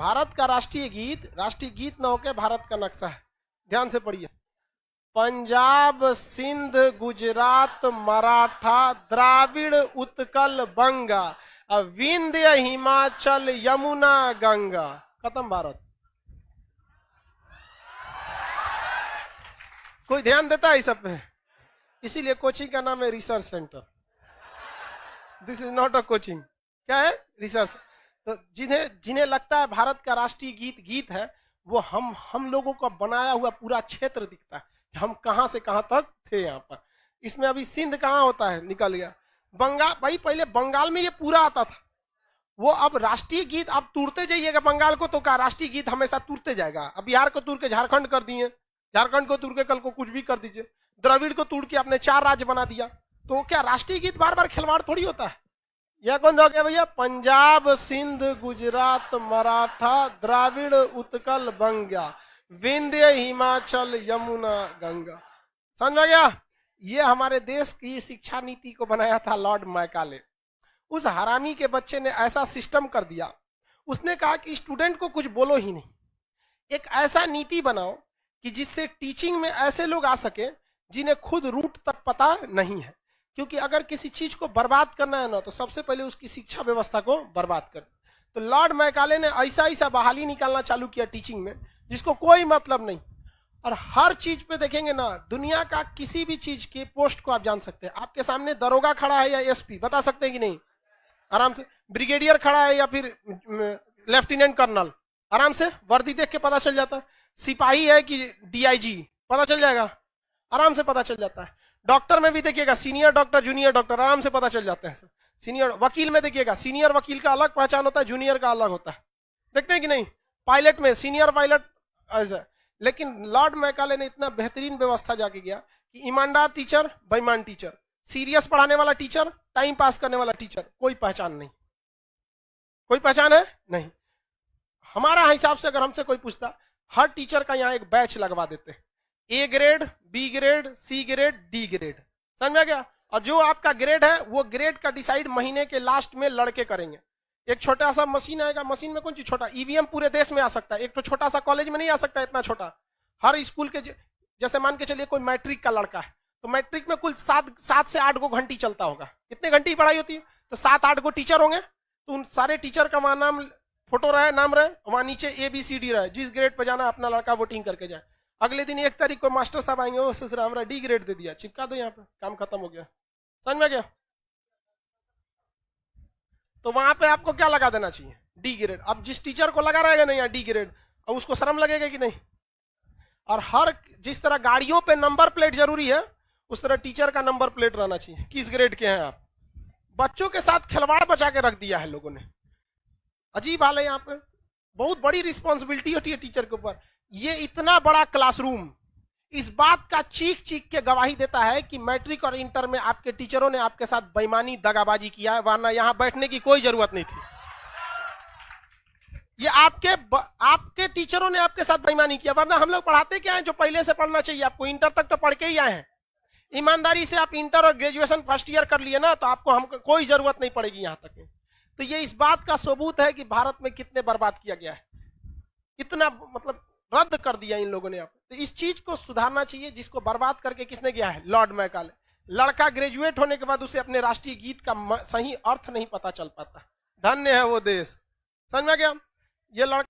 भारत का राष्ट्रीय गीत न होके भारत का नक्शा है। ध्यान से पढ़िए। पंजाब, सिंध, गुजरात, मराठा, द्राविड़, उत्कल, बंगा, विंध्य, हिमाचल, यमुना, गंगा। खत्म भारत। कोई ध्यान देता है इस सब पे? इसीलिए कोचिंग का नाम है research centre. This is not a coaching. क्या है? रिसर्च। तो जिन्हें लगता है भारत का राष्ट्रीय गीत है, वो हम लोगों का बनाया हुआ पूरा क्षेत्र दिखता है कि हम कहां से कहां तक थे यहाँ पर। इसमें अभी सिंध कहां होता है? निकल गया। बंगाल, भाई पहले बंगाल में ये पूरा आता था, वो अब राष्ट्रीय गीत आप तोड़ते जाइएगा बंगाल को तो क्या राष्ट्रीय गीत हमेशा तोड़ते जाएगा। अब बिहार को तोड़ के झारखंड कर दिए, झारखंड को तोड़ के कल को कुछ भी कर दीजिए, द्रविड़ को तोड़ के आपने 4 राज्य बना दिया, तो क्या राष्ट्रीय गीत बार बार खिलवाड़ थोड़ी होता है। यह कौन हो गया भैया? पंजाब, सिंध, गुजरात, मराठा, द्राविड़, उत्कल, बंगा, विंध्य, हिमाचल, यमुना, गंगा। समझ में गया? ये हमारे देश की शिक्षा नीति को बनाया था लॉर्ड मैकाले। उस हरामी के बच्चे ने ऐसा सिस्टम कर दिया, उसने कहा कि स्टूडेंट को कुछ बोलो ही नहीं, एक ऐसा नीति बनाओ कि जिससे टीचिंग में ऐसे लोग आ सके जिन्हें खुद रूट तक पता नहीं है। क्योंकि अगर किसी चीज को बर्बाद करना है ना, तो सबसे पहले उसकी शिक्षा व्यवस्था को बर्बाद कर। तो लॉर्ड मैकाले ने ऐसा बहाली निकालना चालू किया टीचिंग में जिसको कोई मतलब नहीं। और हर चीज पे देखेंगे ना, दुनिया का किसी भी चीज के पोस्ट को आप जान सकते हैं। आपके सामने दरोगा खड़ा है या एसपी, बता सकते हैं कि नहीं? आराम से। ब्रिगेडियर खड़ा है या फिर लेफ्टिनेंट कर्नल, आराम से वर्दी देख के पता चल जाता है। सिपाही है कि डीआईजी, पता चल जाएगा, आराम से पता चल जाता है। डॉक्टर में भी देखिएगा, सीनियर डॉक्टर, जूनियर डॉक्टर, आराम से पता चल जाते हैं। सीनियर वकील में देखिएगा, सीनियर वकील का अलग पहचान होता है, जूनियर का अलग होता है। देखते हैं कि नहीं? पायलट में सीनियर पायलट ऐसा। लेकिन लॉर्ड मैकाले ने इतना बेहतरीन व्यवस्था जाके किया कि ईमानदार टीचर, बेईमान टीचर, सीरियस पढ़ाने वाला टीचर, टाइम पास करने वाला टीचर, कोई पहचान नहीं। कोई पहचान है नहीं। हमारा हिसाब से अगर हमसे कोई पूछता, हर टीचर का यहाँ एक बैच लगवा देते हैं, A grade, B grade, C grade, D grade. समझ में गया? और जो आपका ग्रेड है वो ग्रेड का डिसाइड महीने के लास्ट में लड़के करेंगे। एक छोटा सा मशीन आएगा, मशीन में कौन चीज छोटा, ईवीएम पूरे देश में आ सकता है, एक तो छोटा सा कॉलेज में नहीं आ सकता इतना छोटा। हर स्कूल के जैसे मान के चलिए कोई मैट्रिक का लड़का है, तो मैट्रिक में कुल 7 से 8 घंटी चलता होगा। कितने घंटे की पढ़ाई होती है? तो 7-8 टीचर होंगे, तो उन सारे टीचर का वहां नाम, फोटो रहे, नाम रहे, वहां नीचे ABCD रहे, जिस ग्रेड पे जाना अपना लड़का वोटिंग करके जाए। अगले दिन 1 तारीख को मास्टर साहब आएंगे, वो ससुरा हमरा डी ग्रेड दे दिया, चिपका दो यहाँ पे, काम खत्म हो गया। समझ में गया? तो वहां पे आपको क्या लगा देना चाहिए? D grade. अब जिस टीचर को लगा रहेगा नहीं डी ग्रेड, अब उसको शर्म लगेगा कि नहीं? और हर जिस तरह गाड़ियों पे नंबर प्लेट जरूरी है, उस तरह टीचर का नंबर प्लेट रहना चाहिए, किस ग्रेड के हैं आप। बच्चों के साथ खिलवाड़ बचा के रख दिया है लोगों ने। अजीब हाल है यहाँ पे। बहुत बड़ी रिस्पॉन्सिबिलिटी होती है टीचर के ऊपर। ये इतना बड़ा क्लासरूम इस बात का चीख चीख के गवाही देता है कि मैट्रिक और इंटर में आपके टीचरों ने आपके साथ बेईमानी, दगाबाजी किया है, वरना यहां बैठने की कोई जरूरत नहीं थी। ये आपके टीचरों ने आपके साथ बेईमानी किया, वरना हम लोग पढ़ाते क्या है जो पहले से पढ़ना चाहिए आपको। इंटर तक तो पढ़ के ही आए हैं। ईमानदारी से आप इंटर और ग्रेजुएशन फर्स्ट ईयर कर लिए ना, तो आपको हमको कोई जरूरत नहीं पड़ेगी यहां तक। तो ये इस बात का सबूत है कि भारत में कितने बर्बाद किया गया है, कितना मतलब रद्द कर दिया इन लोगों ने। तो इस चीज को सुधारना चाहिए, जिसको बर्बाद करके किसने किया है? Lord Macaulay. लड़का ग्रेजुएट होने के बाद उसे अपने राष्ट्रीय गीत का सही अर्थ नहीं पता चल पाता। धन्य है वो देश। समझ में गया? ये लड़का